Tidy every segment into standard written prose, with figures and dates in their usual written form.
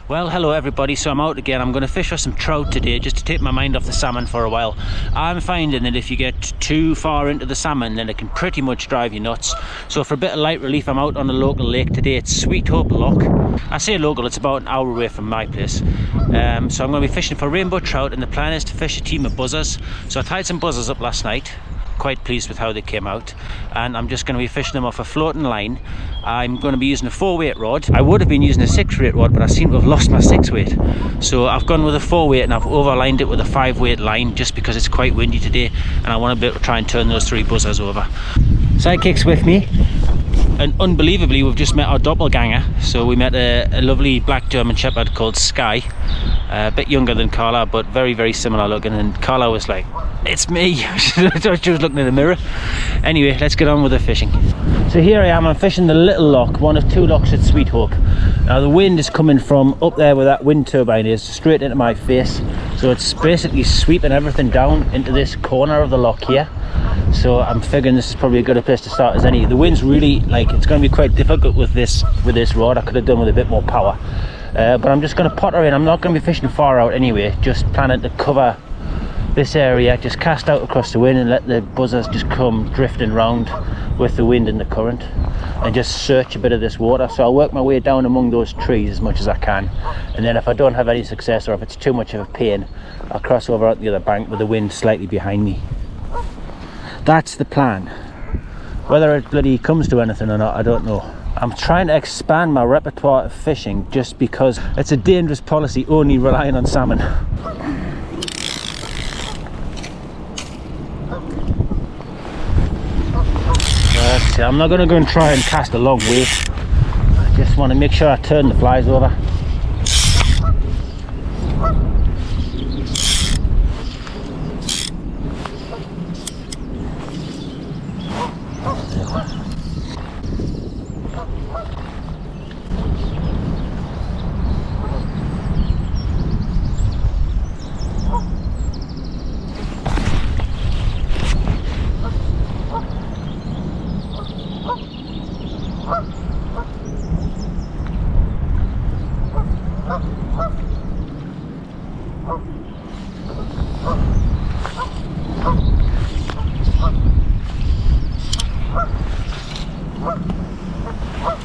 Well, hello everybody. So I'm out again. I'm going to fish for some trout today just to take my mind off the salmon for a while. I'm finding that if you get too far into the salmon, then it can pretty much drive you nuts. So for a bit of light relief, I'm out on a local lake today. It's Sweethope Loughs. I say local, it's about an hour away from my place. So I'm going to be fishing for rainbow trout, and the plan is to fish a team of buzzers. So I tied some buzzers up last night. Quite pleased with how they came out, and I'm just going to be fishing them off a floating line. I'm going to be using a 4-weight rod. I would have been using a 6-weight rod, but I seem to have lost my 6-weight, so I've gone with a 4-weight and I've overlined it with a 5-weight line just because it's quite windy today and I want to be able to try and turn those 3 buzzers over. Sidekick's with me, and unbelievably we've just met our doppelganger. So we met a lovely black German shepherd called Sky, a bit younger than Carla but very similar looking, and Carla was like, "It's me." She was looking in the mirror. Anyway, let's get on with the fishing. So here I am, I'm fishing the little loch, one of 2 lochs at Sweethope. Now the wind is coming from up there where that wind turbine is, straight into my face. So it's basically sweeping everything down into this corner of the loch here. So I'm figuring this is probably a good place to start as any. The wind's really, it's going to be quite difficult with this rod. I could have done with a bit more power. But I'm just going to potter in. I'm not going to be fishing far out anyway, just planning to cover this area, just cast out across the wind and let the buzzers just come drifting round with the wind and the current, and just search a bit of this water. So I'll work my way down among those trees as much as I can, and then if I don't have any success or if it's too much of a pain, I'll cross over at the other bank with the wind slightly behind me. That's the plan. Whether it bloody comes to anything or not, I don't know. I'm trying to expand my repertoire of fishing just because it's a dangerous policy only relying on salmon. I'm not going to go and try and cast a long way. I just want to make sure I turn the flies over.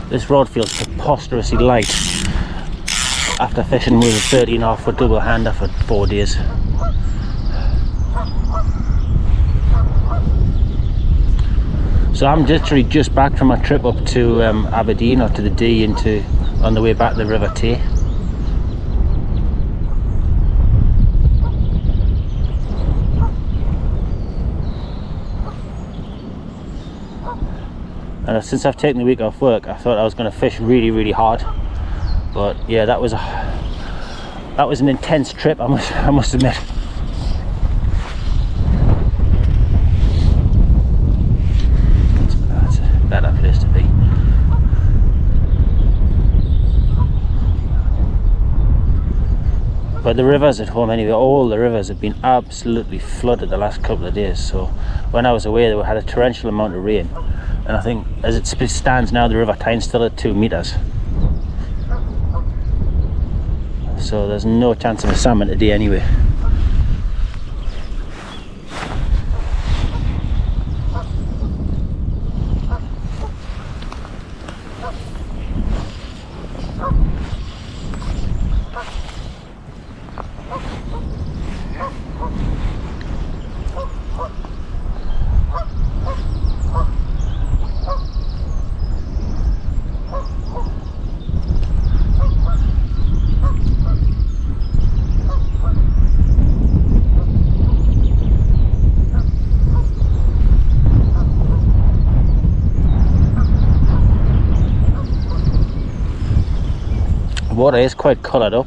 This rod feels preposterously light after fishing with a 13.5 foot double hander for 4 days. So I'm literally just back from my trip up to Aberdeen, or to the D, on the way back to the River Tay. And since I've taken the week off work, I thought I was going to fish really hard, but yeah, that was an intense trip, I must admit. That's a better place to be. But the rivers at home anyway, all the rivers have been absolutely flooded the last couple of days. So when I was away, they had a torrential amount of rain. And I think as it stands now, the river tide's still at 2 meters. So there's no chance of a salmon today anyway. Water is quite coloured up,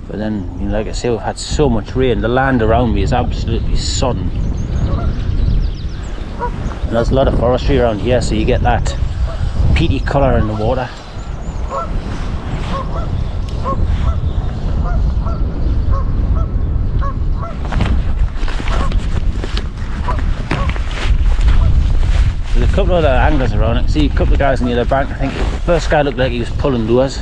but then, like I say, we've had so much rain. The land around me is absolutely sodden, and there's a lot of forestry around here, so you get that peaty colour in the water. There's a couple of other anglers around. I can see a couple of guys on the other bank. I think the first guy looked like he was pulling lures.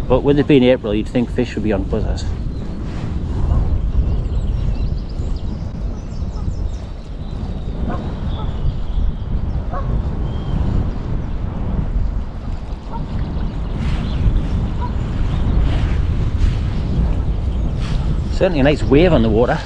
But with it being April, you'd think fish would be on buzzers. Certainly a nice wave on the water.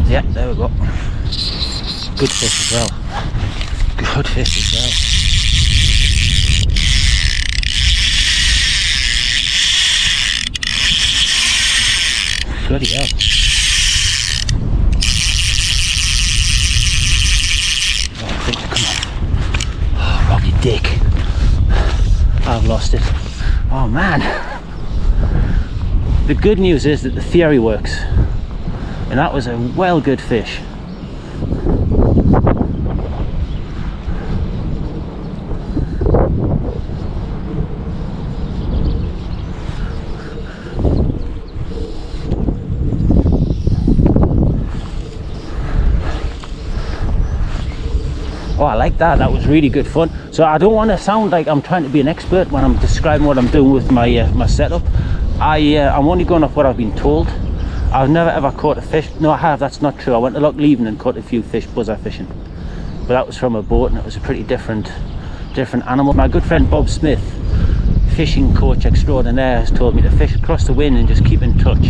Yeah, there we go. Good fish as well. Good fish as well. Bloody hell. Oh, I think, come on. Oh, Rocky Dick. I've lost it. Oh man. The good news is that the theory works. And that was a well good fish. Oh, I like that. That was really good fun. So I don't want to sound like I'm trying to be an expert when I'm describing what I'm doing with my my setup. I'm only going off what I've been told. I've never ever caught a fish. No, I have. That's not true. I went to Loch Leven and caught a few fish buzzer fishing, but that was from a boat and it was a pretty different animal. My good friend Bob Smith, fishing coach extraordinaire, has told me to fish across the wind and just keep in touch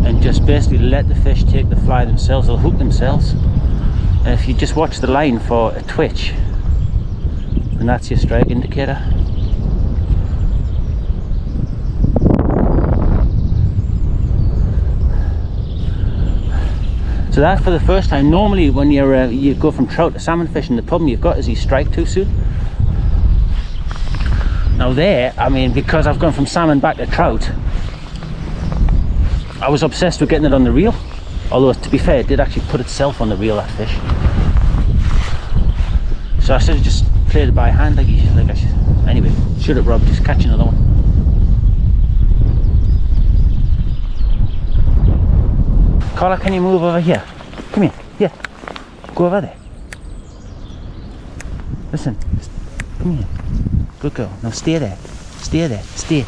and just basically let the fish take the fly themselves or hook themselves. And if you just watch the line for a twitch, and that's your strike indicator. So that for the first time. Normally when you go from trout to salmon fishing, the problem you've got is you strike too soon. Now there, I mean, because I've gone from salmon back to trout, I was obsessed with getting it on the reel. Although to be fair, it did actually put itself on the reel, that fish. So I should have just played it by hand like I should. Anyway, should have, Rob, just catch another one. Carla, can you move over here? Come here, here. Go over there. Listen, come here. Good girl. Now stay there. Stay there. Stay.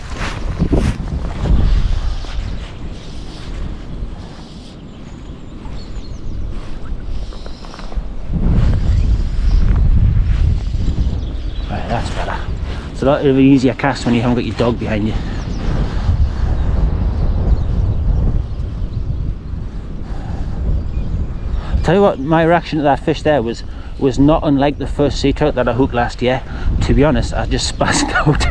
Right, that's better. So that'll be easier cast when you haven't got your dog behind you. Tell you what, my reaction to that fish there was not unlike the first sea trout that I hooked last year. To be honest, I just spazzed out.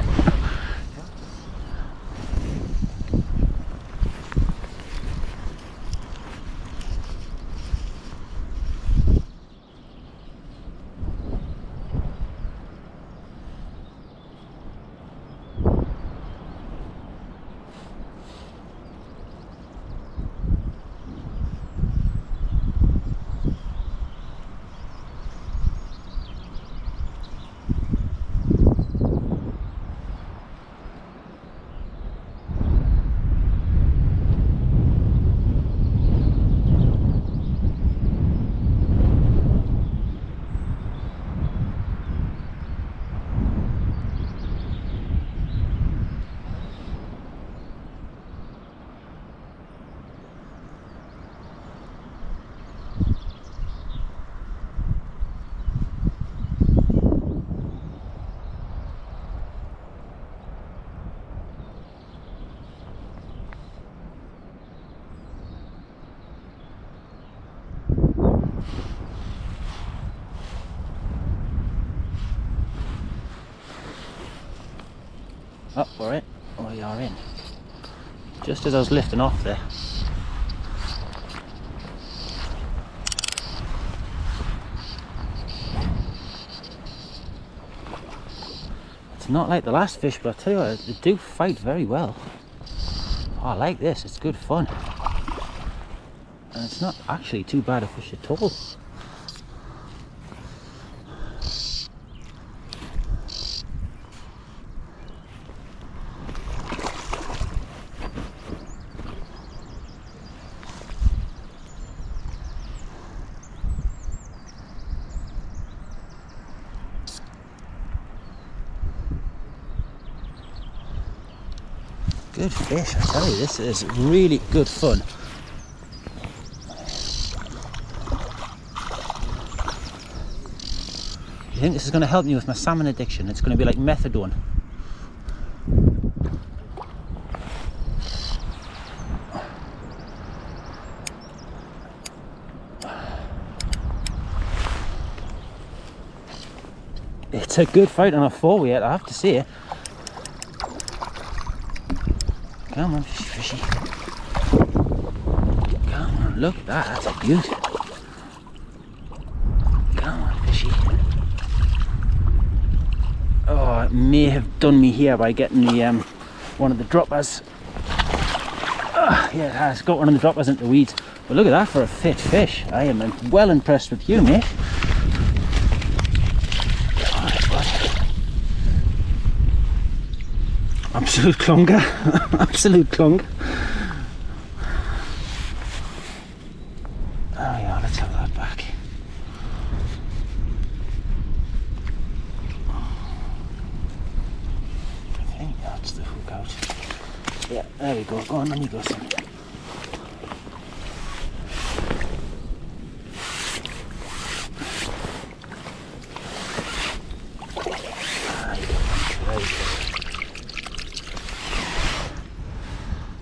Oh, we're in. Oh, you are in. Just as I was lifting off there. It's not like the last fish, but I tell you what, they do fight very well. Oh, I like this, it's good fun. And it's not actually too bad a fish at all. Good fish, I tell you, this is really good fun. I think this is going to help me with my salmon addiction. It's going to be like methadone. It's a good fight on a 4-weight, I have to say. Come on, fishy, fishy. Come on, look at that, that's a beaut. Come on, fishy. Oh, it may have done me here by getting the one of the droppers. Yeah, it has got one of the droppers into the weeds. But look at that for a fit fish. I am well impressed with you, mate. Absolute clunger. Absolute clunk. Oh yeah, let's have that back. I think that's the hook out. Yeah, there we go. Go on, then you go, son.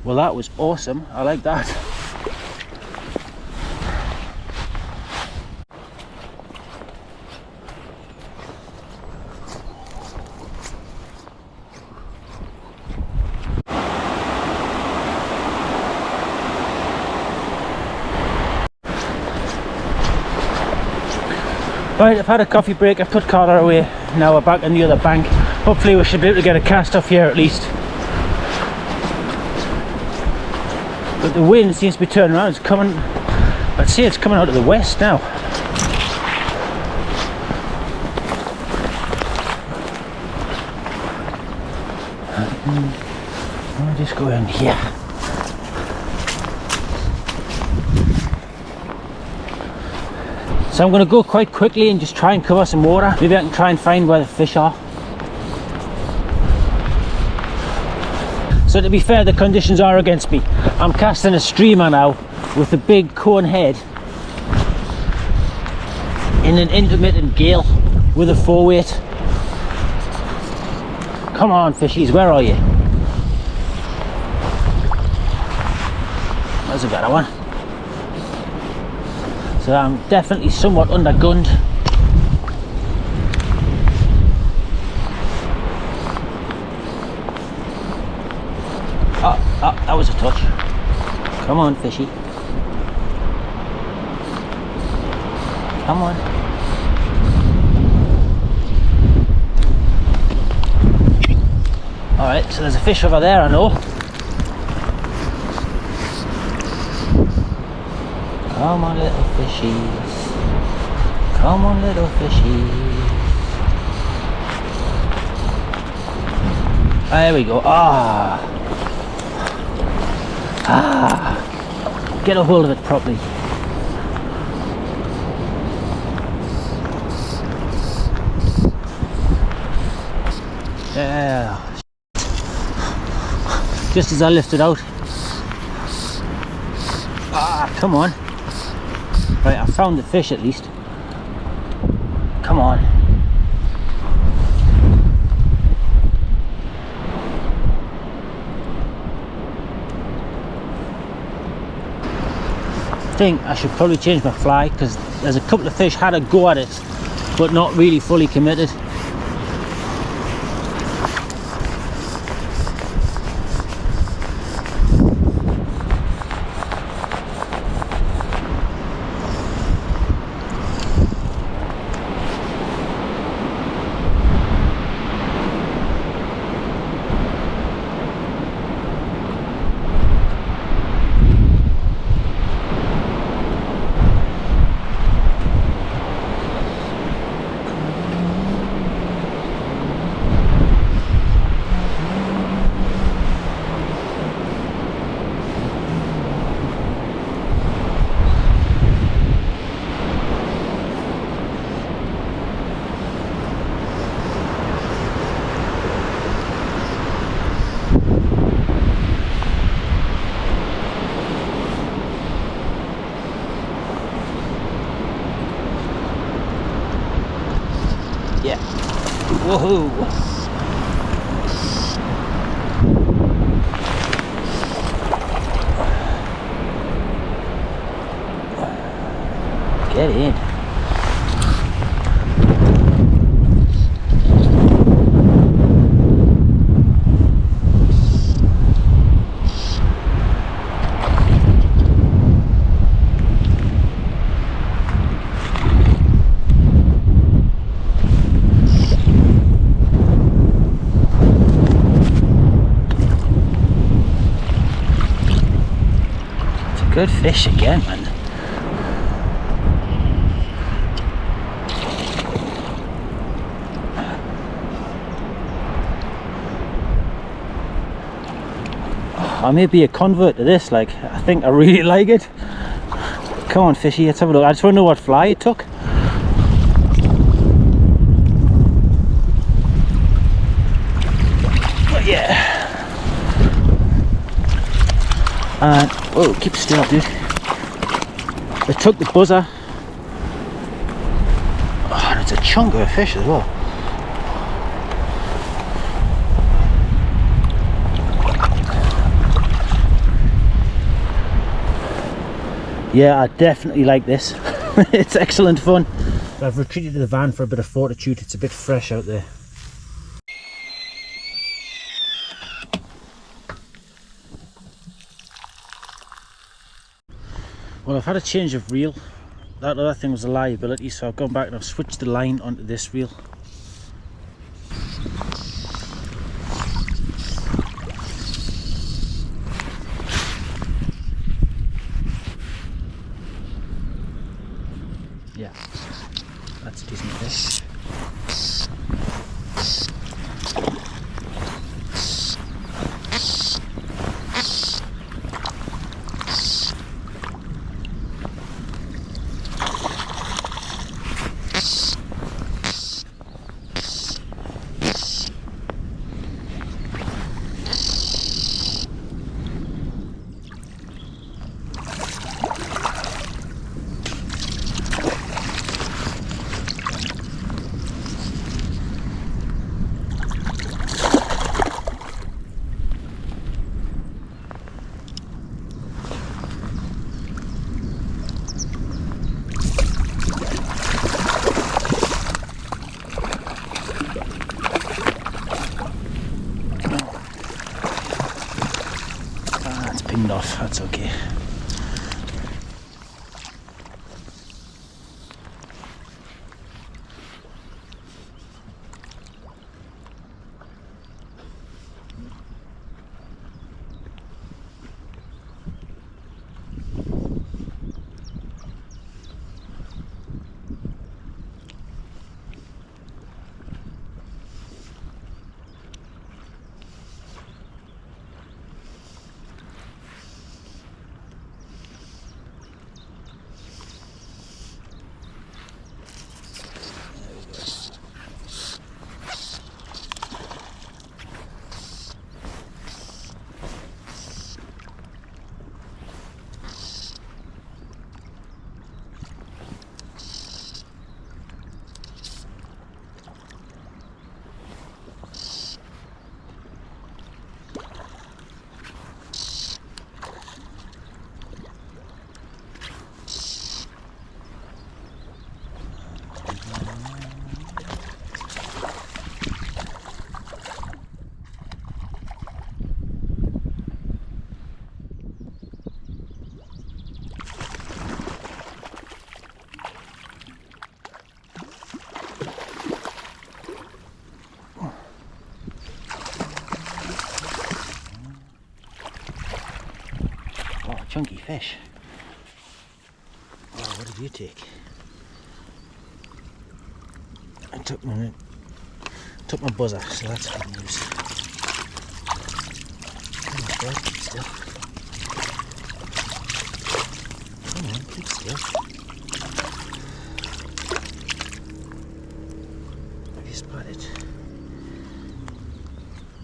Well, that was awesome. I like that. Right, I've had a coffee break. I've put Carter away. Now we're back on the other bank. Hopefully we should be able to get a cast off here at least. But the wind seems to be turning around. It's coming, I'd say it's coming out of the west now. I'll just go in here. So I'm going to go quite quickly and just try and cover some water. Maybe I can try and find where the fish are. So to be fair, the conditions are against me. I'm casting a streamer now with a big cone head in an intermittent gale with a 4-weight. Come on, fishies, where are you? There's a better one. So I'm definitely somewhat undergunned. Oh, that was a touch. Come on, fishy. Come on. Alright, so there's a fish over there, I know. Come on, little fishies. Come on, little fishies. There we go. Get a hold of it properly. Yeah. Just as I lift it out. Come on. Right, I found the fish at least. Come on. I think I should probably change my fly because there's a couple of fish had a go at it but not really fully committed. Get in. Good fish again, man. I may be a convert to this, like, I think I really like it. Come on, fishy, let's have a look. I just want to know what fly it took. Oh, yeah. And, whoa, keep still, dude. It took the buzzer. Oh, and it's a chunk of a fish as well. Yeah, I definitely like this. It's excellent fun. I've retreated to the van for a bit of fortitude. It's a bit fresh out there. Well, I've had a change of reel. That other thing was a liability, so I've gone back and I've switched the line onto this reel. Yeah, that's a decent fish. Off, that's okay. Chunky fish. Oh, what did you take? I took my buzzer, so that's good news. Come on, bro, keep still. Come on, keep still. Have you spotted it?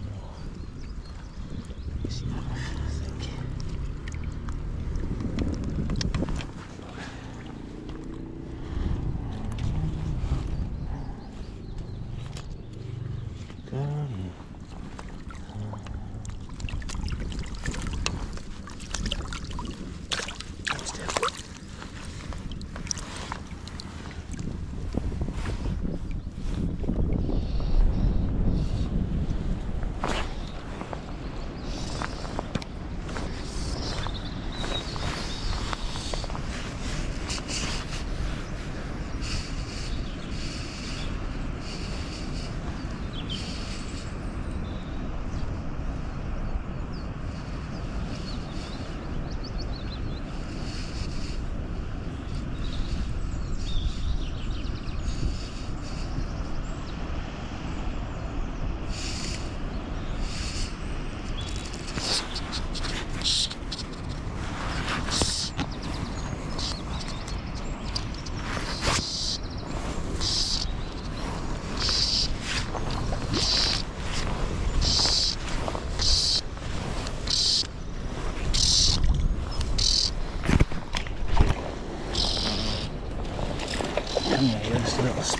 No. You see that? I think.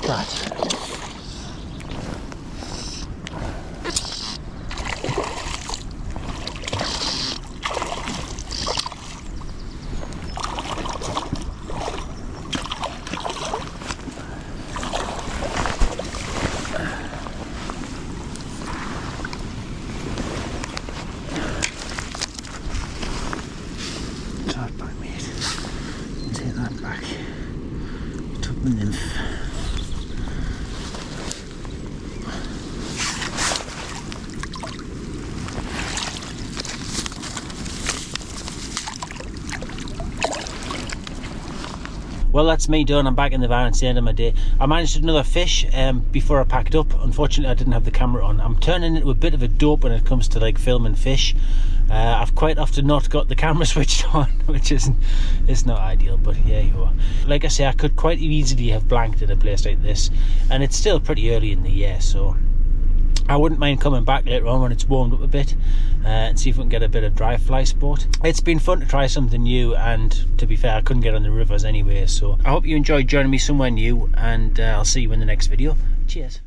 that. Well, that's me done. I'm back in the van. It's the end of my day. I managed another fish before I packed up. Unfortunately, I didn't have the camera on. I'm turning into a bit of a dope when it comes to like filming fish. I've quite often not got the camera switched on, which it's not ideal, but yeah, you are. Like I say, I could quite easily have blanked at a place like this, and it's still pretty early in the year, so I wouldn't mind coming back later on when it's warmed up a bit and see if we can get a bit of dry fly sport. It's been fun to try something new, and to be fair, I couldn't get on the rivers anyway, so I hope you enjoyed joining me somewhere new, and I'll see you in the next video. Cheers.